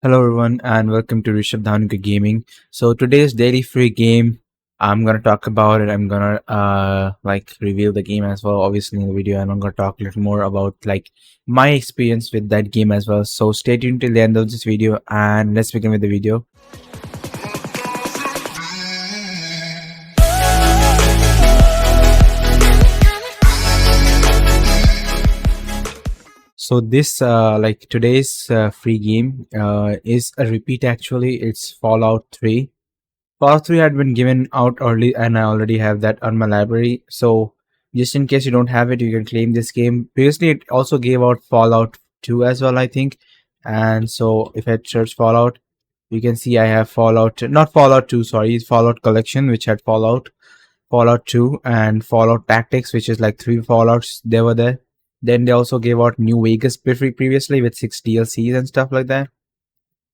Hello everyone and welcome to Rishabh Dhanuka Gaming. So today's daily free game, I'm gonna talk about it. I'm gonna reveal the game as well, obviously in the video, and I'm gonna talk a little more about my experience with that game as well. So stay tuned till the end of this video and let's begin with the video. So this today's free game is a repeat actually. It's Fallout 3. Fallout 3 had been given out early and I already have that on my library. So just in case you don't have it, you can claim this game. Previously, it also gave out Fallout 2 as well, I think. And so if I search Fallout, you can see I have Fallout, not Fallout 2, sorry, it's Fallout Collection, which had Fallout 2 and Fallout Tactics, which is like 3 Fallouts, they were there. Then they also gave out New Vegas previously with 6 DLCs and stuff like that.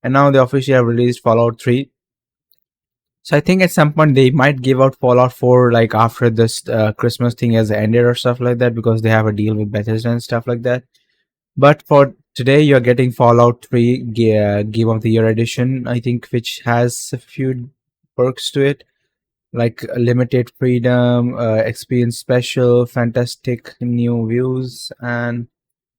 And now they officially have released Fallout 3. So I think at some point they might give out Fallout 4 like after this Christmas thing has ended or stuff like that, because they have a deal with Bethesda and stuff like that. But for today, you're getting Fallout 3 Game of the Year edition, I think, which has a few perks to it, like limited freedom, experience special, fantastic new views, and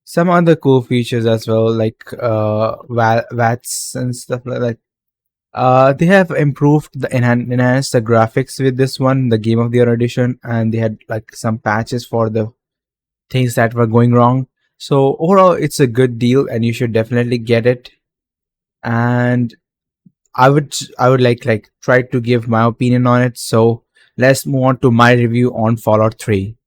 some other cool features as well, like VATs and stuff like that. They have improved enhanced the graphics with this one, the Game of the Year edition, and they had like some patches for the things that were going wrong. So overall, it's a good deal, and you should definitely get it. And I would like try to give my opinion on it. So let's move on to my review on Fallout 3.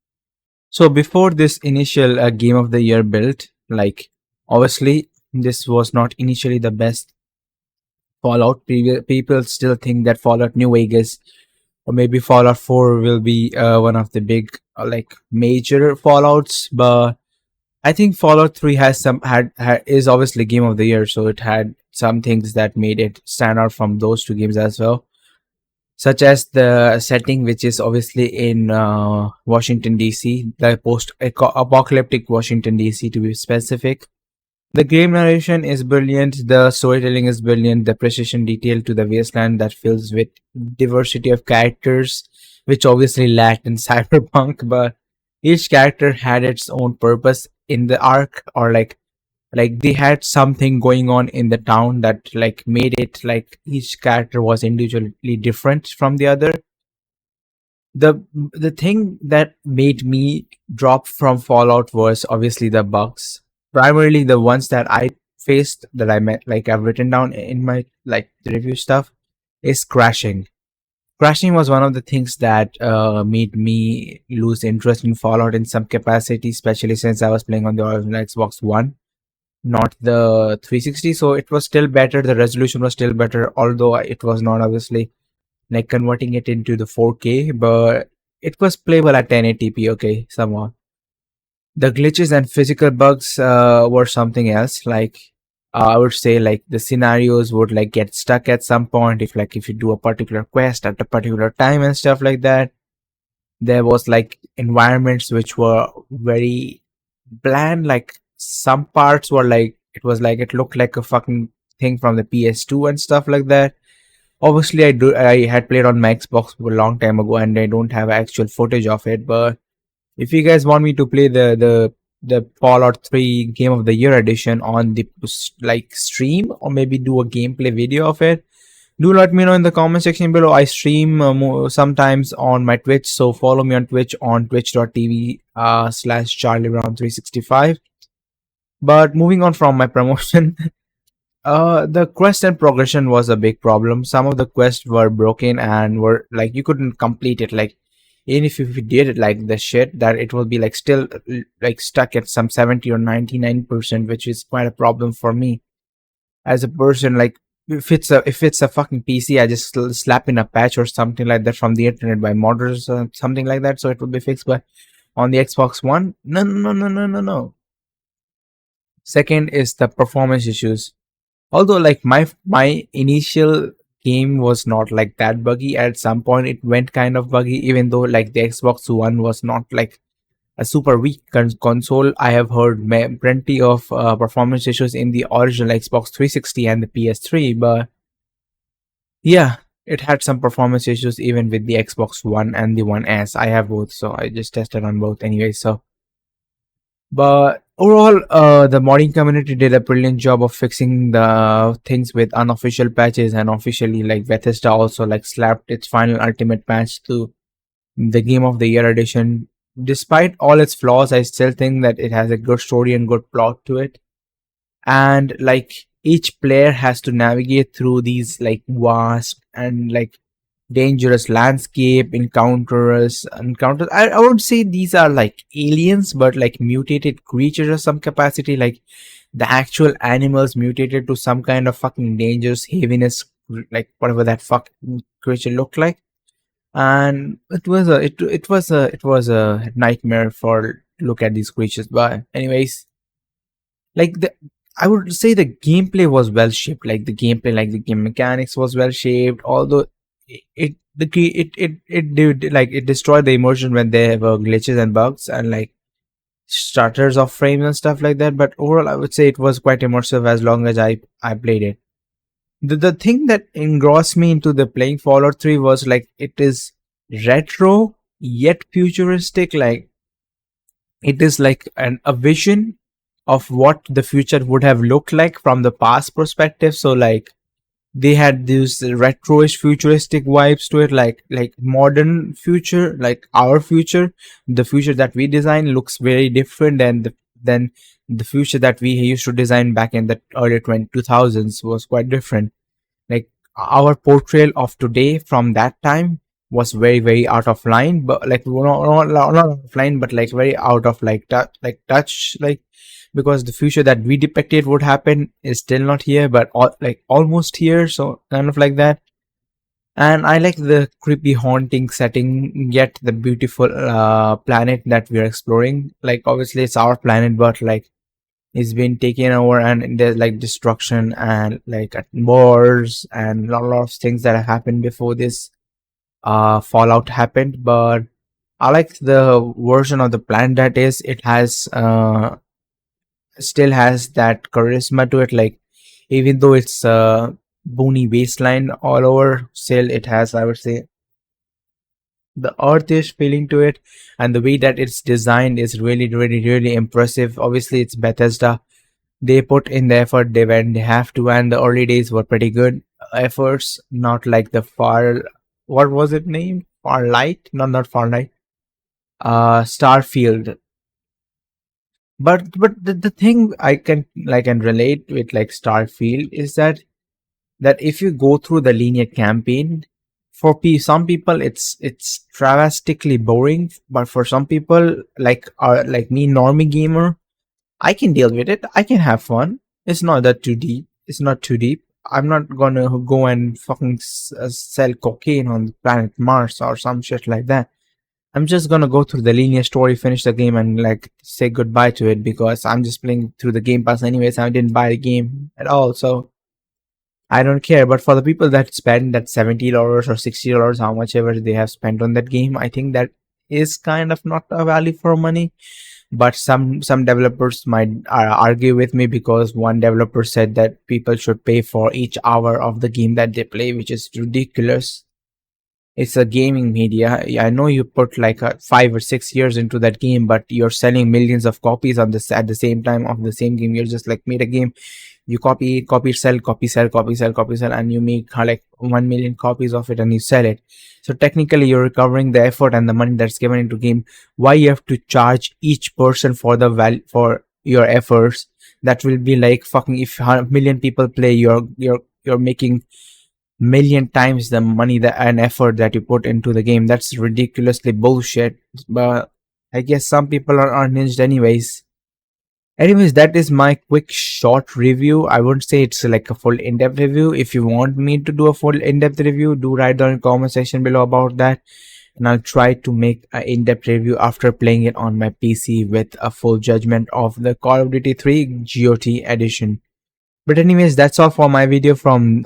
So before this initial Game of the Year build, like obviously this was not initially the best Fallout. People still think that Fallout New Vegas or maybe Fallout 4 will be one of the big major Fallouts, but I think Fallout 3 has is obviously Game of the Year, so it had some things that made it stand out from those two games as well, such as the setting, which is obviously in Washington DC, the post-apocalyptic Washington DC to be specific. The game narration is brilliant, the storytelling is brilliant, the precision detail to the wasteland that fills with diversity of characters, which obviously lacked in Cyberpunk, but each character had its own purpose in the arc, or like they had something going on in the town that like made it like each character was individually different from the other. The thing that made me drop from Fallout was obviously the bugs. Primarily the ones that I faced, that I met, like I've written down in my like the review stuff, is crashing. Crashing was one of the things that made me lose interest in Fallout in some capacity, especially since I was playing on the original Xbox One, not the 360. So it was still better. The resolution was still better, although it was not obviously like converting it into the 4K, but it was playable at 1080p. Okay, somehow. The glitches and physical bugs were something else. Like I would say, like the scenarios would like get stuck at some point if you do a particular quest at a particular time and stuff like that. There was like environments which were very bland. Like some parts were like it looked like a fucking thing from the PS2 and stuff like that. Obviously, I had played on my Xbox a long time ago, and I don't have actual footage of it. But if you guys want me to play the Fallout 3 Game of the Year edition on the like stream, or maybe do a gameplay video of it, do let me know in the comment section below. I stream sometimes on my Twitch, so follow me on Twitch on twitch.tv slash charliebrown365. But moving on from my promotion, the quest and progression was a big problem. Some of the quests were broken and were like you couldn't complete it. Like even if you did it like the shit, that it will be like still like stuck at some 70 or 99%, which is quite a problem for me as a person. Like if it's a fucking PC, I just slap in a patch or something like that from the internet by modders or something like that, so it will be fixed. But on the Xbox One, no, no, no, no, no, no. Second is the performance issues. Although like my initial game was not like that buggy, at some point it went kind of buggy, even though like the Xbox One was not like a super weak console. I have heard plenty of performance issues in the original Xbox 360 and the PS3, but yeah, it had some performance issues even with the Xbox One and the One S. I have both, so I just tested on both anyway. So, but overall, the modding community did a brilliant job of fixing the things with unofficial patches, and officially, like Bethesda also like slapped its final ultimate patch to the Game of the Year edition. Despite all its flaws, I still think that it has a good story and good plot to it. And like each player has to navigate through these like vast and like dangerous landscape encounters. I would say these are like aliens, but like mutated creatures of some capacity, like the actual animals mutated to some kind of fucking dangerous heaviness, like whatever that fucking creature looked like. And it was a nightmare for look at these creatures. But anyways, like the I would say the gameplay was well shaped. Like the gameplay, like the game mechanics was well shaped. Although it did like it destroyed the immersion when there were glitches and bugs and like stutters of frames and stuff like that. But overall, I would say it was quite immersive as long as I played it. The thing that engrossed me into the playing Fallout 3 was like it is retro yet futuristic. Like it is like a vision of what the future would have looked like from the past perspective. So like they had these retroish futuristic vibes to it, like modern future, like our future. The future that we design looks very different than the future that we used to design back in the early 2000s was quite different. Like our portrayal of today from that time was very out of line, but like not out of line, but like very out of like touch, like because the future that we depicted would happen is still not here, but like almost here, so kind of like that. And I like the creepy haunting setting, yet the beautiful planet that we are exploring. Like obviously it's our planet, but like it's been taken over and there's like destruction and like wars and a lot of things that have happened before this fallout happened. But I like the version of the planet that is it has still has that charisma to it. Like even though it's a boony wasteland all over, still it has, I would say, the earthish feeling to it. And the way that it's designed is really impressive. Obviously it's Bethesda, they put in the effort they when they have to, and the early days were pretty good efforts, not like the far, what was it named, Farlight, not Farlight, Starfield. But the thing I can relate with like Starfield is that if you go through the linear campaign, for some people it's travestically boring, but for some people like me, normie gamer, I can deal with it. I can have fun. It's not that too deep. It's not too deep. I'm not gonna go and fucking sell cocaine on planet Mars or some shit like that. I'm just gonna go through the linear story, finish the game, and like say goodbye to it because I'm just playing through the Game Pass anyways. I didn't buy the game at all, so I don't care. But for the people that spend that $70 or $60, how much ever they have spent on that game, I think that is kind of not a value for money. But some developers might argue with me because one developer said that people should pay for each hour of the game that they play, which is ridiculous. It's a gaming media. I know you put like 5 or 6 years into that game, but you're selling millions of copies on this at the same time of the same game. You're just like made a game, you copy sell, copy sell, and you make like 1 million copies of it and you sell it. So technically you're recovering the effort and the money that's given into game. Why you have to charge each person for the value for your efforts? That will be like fucking, if 1 million people play, you're making million times the money that and effort that you put into the game. That's ridiculously bullshit. But I guess some people are unhinged anyways. Anyways, that is my quick short review. I wouldn't say it's like a full in-depth review. If you want me to do a full in-depth review, do write down in the comment section below about that. And I'll try to make an in-depth review after playing it on my PC with a full judgment of the Call of Duty 3 GOT edition. But anyways, that's all for my video from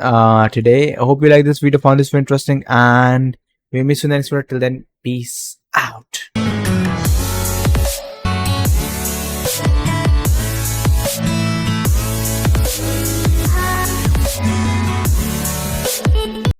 today. I hope you like this video, found this very interesting, and we'll meet you next video. Till then, peace.